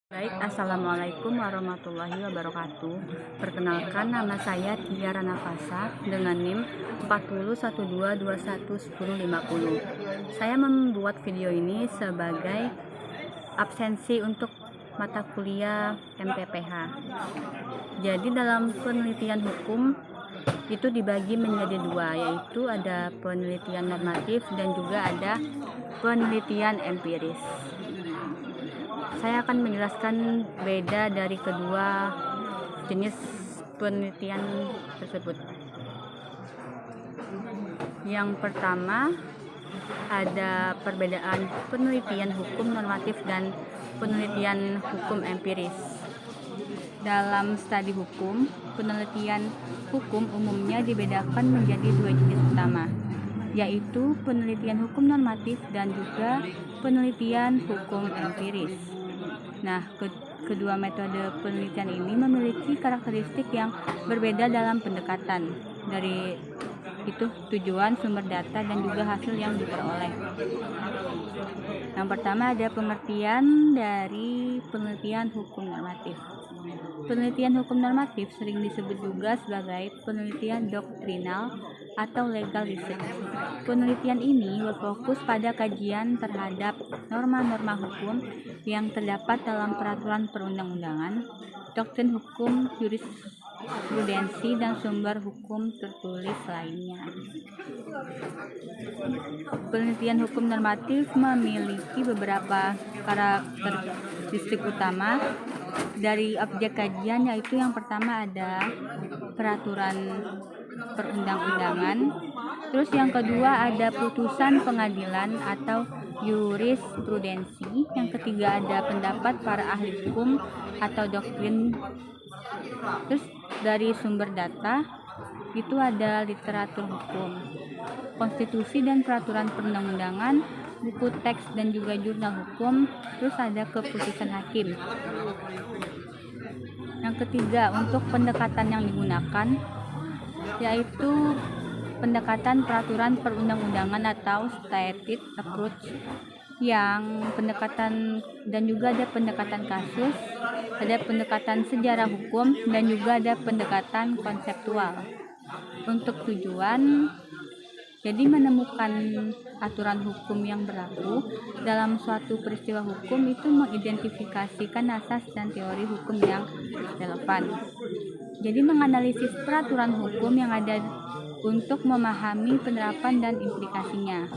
Baik, Assalamualaikum warahmatullahi wabarakatuh. Perkenalkan, nama saya Tiara Nafasa dengan NIM 4012211050. Saya membuat video ini sebagai absensi untuk mata kuliah MPPH. Jadi dalam penelitian hukum itu dibagi menjadi dua, yaitu ada penelitian normatif dan juga ada penelitian empiris. Saya akan menjelaskan beda dari kedua jenis penelitian tersebut. Yang pertama, ada perbedaan penelitian hukum normatif dan penelitian hukum empiris. Dalam studi hukum, penelitian hukum umumnya dibedakan menjadi dua jenis utama, yaitu penelitian hukum normatif dan juga penelitian hukum empiris. Nah, kedua metode penelitian ini memiliki karakteristik yang berbeda dalam pendekatan, dari itu tujuan, sumber data, dan juga hasil yang diperoleh. Yang pertama ada pengertian dari penelitian hukum normatif. Penelitian hukum normatif sering disebut juga sebagai penelitian doktrinal atau legal research. Penelitian ini berfokus pada kajian terhadap norma-norma hukum yang terdapat dalam peraturan perundang-undangan, doktrin hukum, jurisprudensi, dan sumber hukum tertulis lainnya. Penelitian hukum normatif memiliki beberapa karakteristik utama dari objek kajian, yaitu yang pertama ada peraturan perundang-undangan, terus yang kedua ada putusan pengadilan atau jurisprudensi, yang ketiga ada pendapat para ahli hukum atau doktrin, terus dari sumber data itu ada literatur hukum, konstitusi dan peraturan perundang-undangan, buku teks dan juga jurnal hukum, terus ada keputusan hakim. Yang ketiga, untuk pendekatan yang digunakan yaitu pendekatan peraturan perundang-undangan atau stated approach, yang pendekatan dan juga ada pendekatan kasus, ada pendekatan sejarah hukum, dan juga ada pendekatan konseptual. Untuk tujuan jadi menemukan aturan hukum yang berlaku dalam suatu peristiwa hukum, itu mengidentifikasikan asas dan teori hukum yang relevan. Jadi menganalisis peraturan hukum yang ada untuk memahami penerapan dan implikasinya.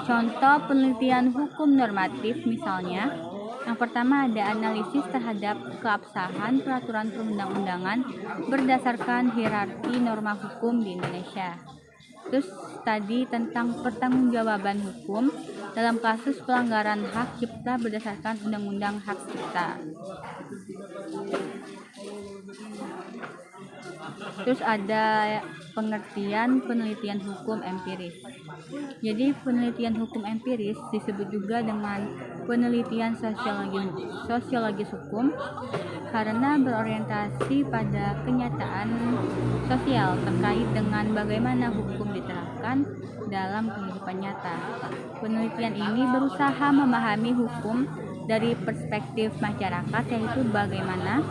Contoh penelitian hukum normatif misalnya, yang pertama ada analisis terhadap keabsahan peraturan perundang-undangan berdasarkan hierarki norma hukum di Indonesia. Terus tadi tentang pertanggungjawaban hukum dalam kasus pelanggaran hak cipta berdasarkan Undang-Undang Hak Cipta. Terus ada pengertian penelitian hukum empiris. Jadi penelitian hukum empiris disebut juga dengan penelitian sosiologis hukum karena berorientasi pada kenyataan sosial terkait dengan bagaimana hukum diterapkan dalam kehidupan nyata. Penelitian ini berusaha memahami hukum dari perspektif masyarakat, yaitu bagaimana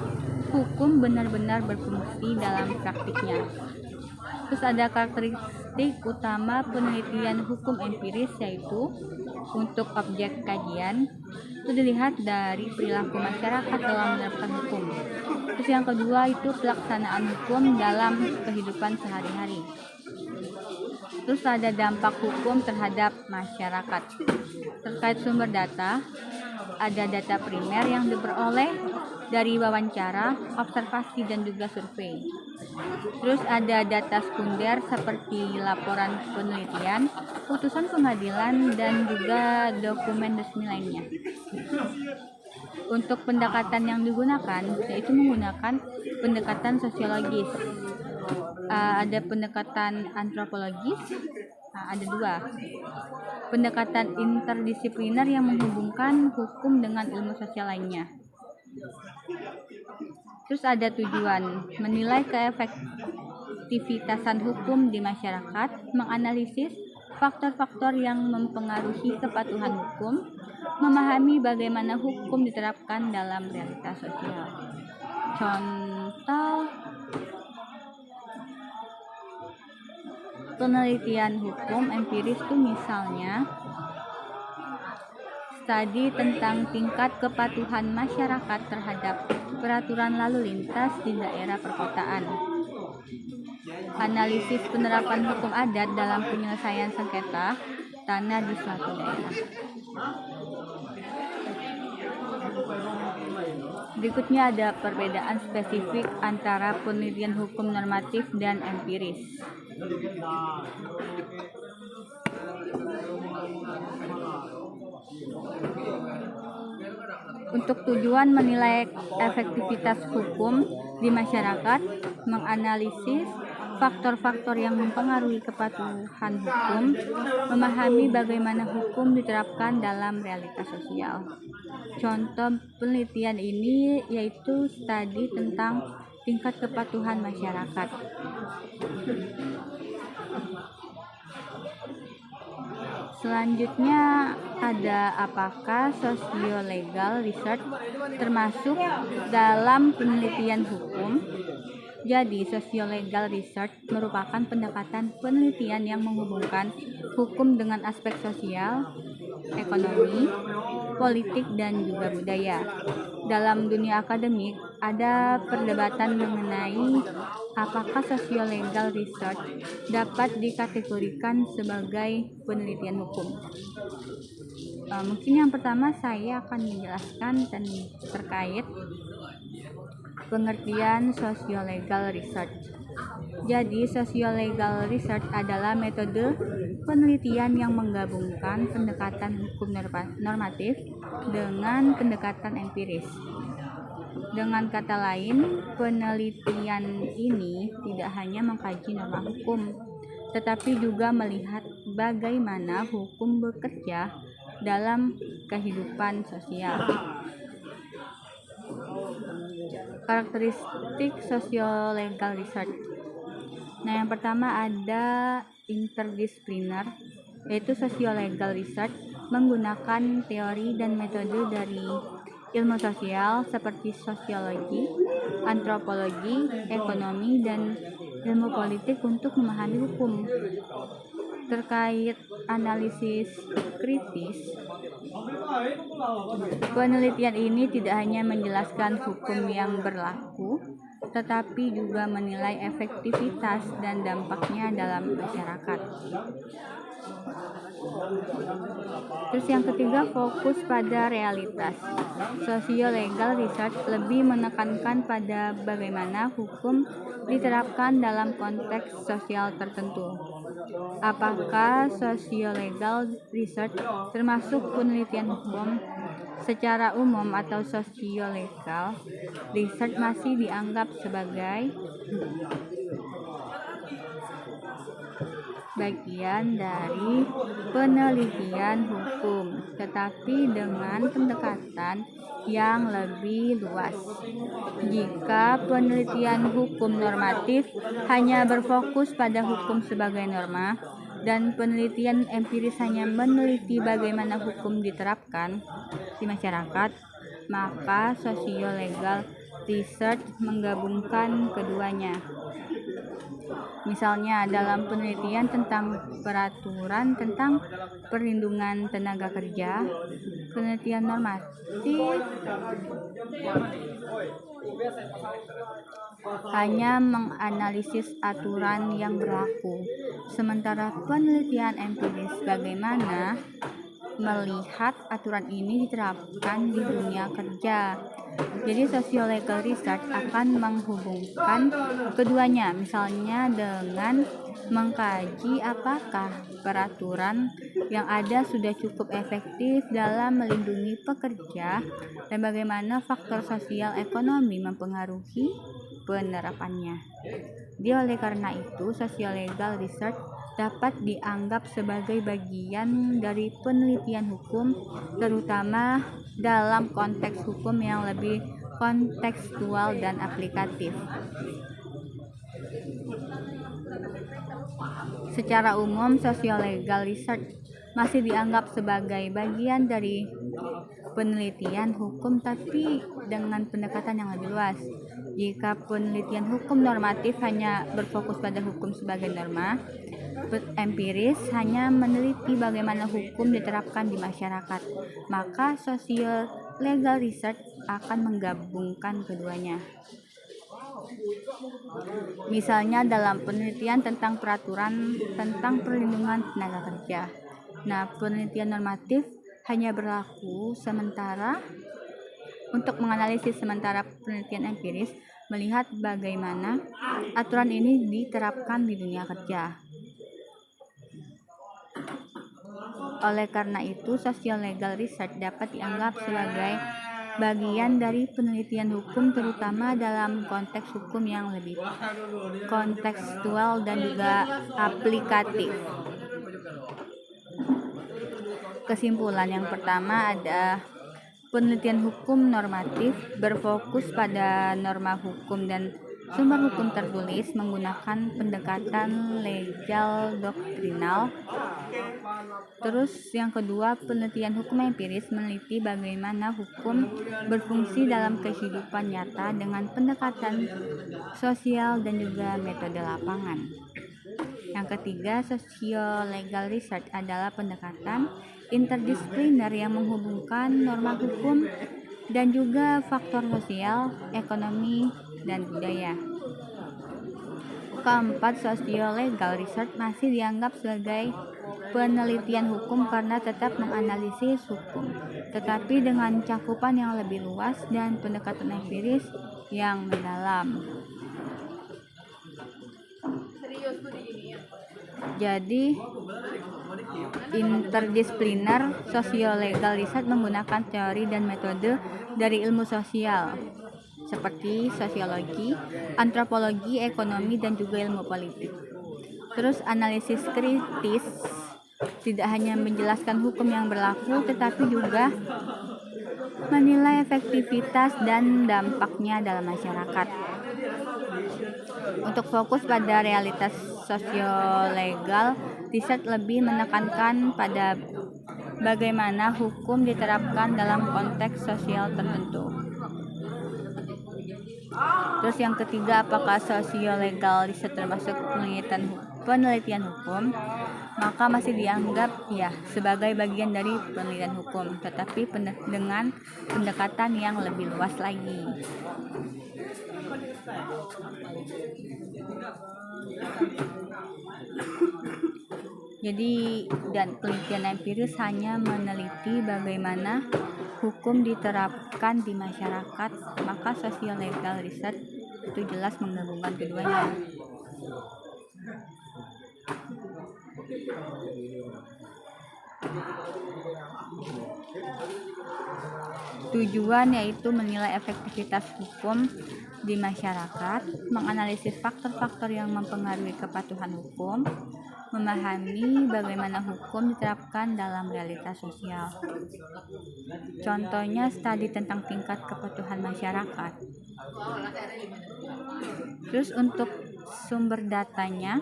hukum benar-benar berfungsi dalam praktiknya. Terus ada karakteristik utama penelitian hukum empiris, yaitu untuk objek kajian itu dilihat dari perilaku masyarakat dalam menerapkan hukum. Terus yang kedua itu pelaksanaan hukum dalam kehidupan sehari-hari. Terus ada dampak hukum terhadap masyarakat. Terkait sumber data, ada data primer yang diperoleh dari wawancara, observasi, dan juga survei. Terus ada data sekunder seperti laporan penelitian, putusan pengadilan, dan juga dokumen resmi lainnya. Untuk pendekatan yang digunakan yaitu menggunakan pendekatan sosiologis. Ada pendekatan antropologis, ada dua. Pendekatan interdisipliner yang menghubungkan hukum dengan ilmu sosial lainnya. Terus ada tujuan menilai keefektivitasan hukum di masyarakat, menganalisis faktor-faktor yang mempengaruhi kepatuhan hukum, memahami bagaimana hukum diterapkan dalam realitas sosial. Contoh penelitian hukum empiris itu misalnya studi tentang tingkat kepatuhan masyarakat terhadap peraturan lalu lintas di daerah perkotaan. Analisis penerapan hukum adat dalam penyelesaian sengketa tanah di suatu daerah. Berikutnya ada perbedaan spesifik antara penelitian hukum normatif dan empiris. Untuk tujuan menilai efektivitas hukum di masyarakat, menganalisis faktor-faktor yang mempengaruhi kepatuhan hukum, memahami bagaimana hukum diterapkan dalam realitas sosial. Contoh penelitian ini yaitu studi tentang tingkat kepatuhan masyarakat. Selanjutnya ada apakah sosiolegal research termasuk dalam penelitian hukum? Jadi, sosiolegal research merupakan pendekatan penelitian yang menghubungkan hukum dengan aspek sosial, ekonomi, politik, dan juga budaya. Dalam dunia akademik, ada perdebatan mengenai apakah sosiolegal research dapat dikategorikan sebagai penelitian hukum. Mungkin yang pertama saya akan menjelaskan terkait pengertian sosiolegal research. Jadi, sosiolegal research adalah metode penelitian yang menggabungkan pendekatan hukum normatif dengan pendekatan empiris. Dengan kata lain, penelitian ini tidak hanya mengkaji norma hukum, tetapi juga melihat bagaimana hukum bekerja dalam kehidupan sosial. Karakteristik sosiolegal research. Nah, yang pertama ada interdisipliner, yaitu sosiolegal research menggunakan teori dan metode dari ilmu sosial seperti sosiologi, antropologi, ekonomi, dan ilmu politik untuk memahami hukum. Terkait analisis kritis, penelitian ini tidak hanya menjelaskan hukum yang berlaku, tetapi juga menilai efektivitas dan dampaknya dalam masyarakat. Terus yang ketiga, fokus pada realitas. Sosiolegal research lebih menekankan pada bagaimana hukum diterapkan dalam konteks sosial tertentu. Apakah sosiolegal research termasuk penelitian hukum? Secara umum atau sosiolegal research masih dianggap sebagai bagian dari penelitian hukum, tetapi dengan pendekatan yang lebih luas. Jika penelitian hukum normatif hanya berfokus pada hukum sebagai norma, dan penelitian empiris hanya meneliti bagaimana hukum diterapkan di masyarakat, maka sosiolegal research menggabungkan keduanya. Misalnya dalam penelitian tentang peraturan tentang perlindungan tenaga kerja, penelitian normatif hanya menganalisis aturan yang berlaku, sementara penelitian empiris bagaimana melihat aturan ini diterapkan di dunia kerja. Jadi sosiolegal research akan menghubungkan keduanya, misalnya dengan mengkaji apakah peraturan yang ada sudah cukup efektif dalam melindungi pekerja dan bagaimana faktor sosial ekonomi mempengaruhi penerapannya. Jadi oleh karena itu, sosiolegal research dapat dianggap sebagai bagian dari penelitian hukum, terutama dalam konteks hukum yang lebih kontekstual dan aplikatif. Secara umum, sosiolegal research masih dianggap sebagai bagian dari penelitian hukum tapi dengan pendekatan yang lebih luas. Jika penelitian hukum normatif hanya berfokus pada hukum sebagai norma, empiris hanya meneliti bagaimana hukum diterapkan di masyarakat, maka social legal research akan menggabungkan keduanya. Misalnya dalam penelitian tentang peraturan tentang perlindungan tenaga kerja. Nah, penelitian normatif hanya berlaku sementara untuk menganalisis, sementara penelitian empiris melihat bagaimana aturan ini diterapkan di dunia kerja. Oleh karena itu, social legal research dapat dianggap sebagai bagian dari penelitian hukum, terutama dalam konteks hukum yang lebih kontekstual dan juga aplikatif. Kesimpulan yang pertama ada penelitian hukum normatif berfokus pada norma hukum dan sumber hukum tertulis menggunakan pendekatan legal doktrinal. Terus yang kedua, penelitian hukum empiris meneliti bagaimana hukum berfungsi dalam kehidupan nyata dengan pendekatan sosial dan juga metode lapangan. Yang ketiga, socio-legal research adalah pendekatan interdisipliner yang menghubungkan norma hukum dan juga faktor sosial, ekonomi, dan budaya. Keempat, socio-legal research masih dianggap sebagai penelitian hukum karena tetap menganalisis hukum, tetapi dengan cakupan yang lebih luas dan pendekatan empiris yang mendalam. Jadi, interdisipliner socio-legal research menggunakan teori dan metode dari ilmu sosial seperti sosiologi, antropologi, ekonomi, dan juga ilmu politik. Terus analisis kritis tidak hanya menjelaskan hukum yang berlaku, tetapi juga menilai efektivitas dan dampaknya dalam masyarakat. Untuk fokus pada realitas sosiolegal, riset lebih menekankan pada bagaimana hukum diterapkan dalam konteks sosial tertentu. Terus yang ketiga, apakah sosiolegal riset termasuk penelitian hukum? Maka masih dianggap ya sebagai bagian dari penelitian hukum, tetapi dengan pendekatan yang lebih luas lagi. Jadi, dan penelitian empiris hanya meneliti bagaimana hukum diterapkan di masyarakat, maka socio-legal research itu jelas menggabungkan keduanya. Tujuan yaitu menilai efektivitas hukum di masyarakat, menganalisis faktor-faktor yang mempengaruhi kepatuhan hukum, memahami bagaimana hukum diterapkan dalam realitas sosial. Contohnya studi tentang tingkat kepatuhan masyarakat. Terus untuk sumber datanya,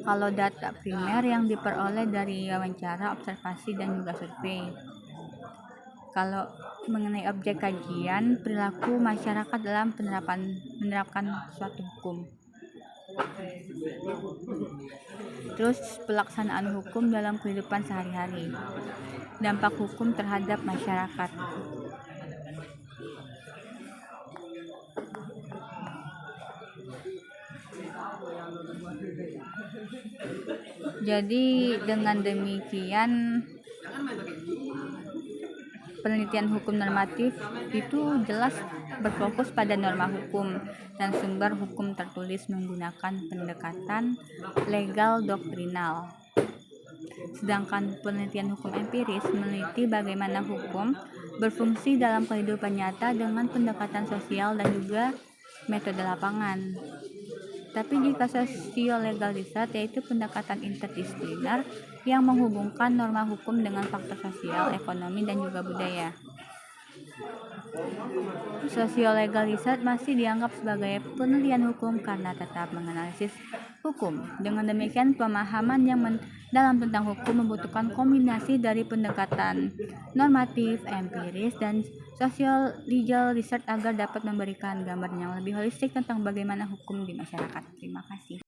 kalau data primer yang diperoleh dari wawancara, observasi, dan juga survei. Kalau mengenai objek kajian, perilaku masyarakat dalam menerapkan suatu hukum. Terus pelaksanaan hukum dalam kehidupan sehari-hari, dampak hukum terhadap masyarakat. Jadi dengan demikian penelitian hukum normatif itu jelas berfokus pada norma hukum dan sumber hukum tertulis menggunakan pendekatan legal doktrinal. Sedangkan penelitian hukum empiris meneliti bagaimana hukum berfungsi dalam kehidupan nyata dengan pendekatan sosial dan juga metode lapangan. Tapi jika socio-legal research yaitu pendekatan interdisipliner yang menghubungkan norma hukum dengan faktor sosial, ekonomi, dan juga budaya. Socio-legal research masih dianggap sebagai penelitian hukum karena tetap menganalisis hukum. Dengan demikian, pemahaman yang dalam tentang hukum membutuhkan kombinasi dari pendekatan normatif, empiris, dan social legal research agar dapat memberikan gambaran yang lebih holistik tentang bagaimana hukum di masyarakat. Terima kasih.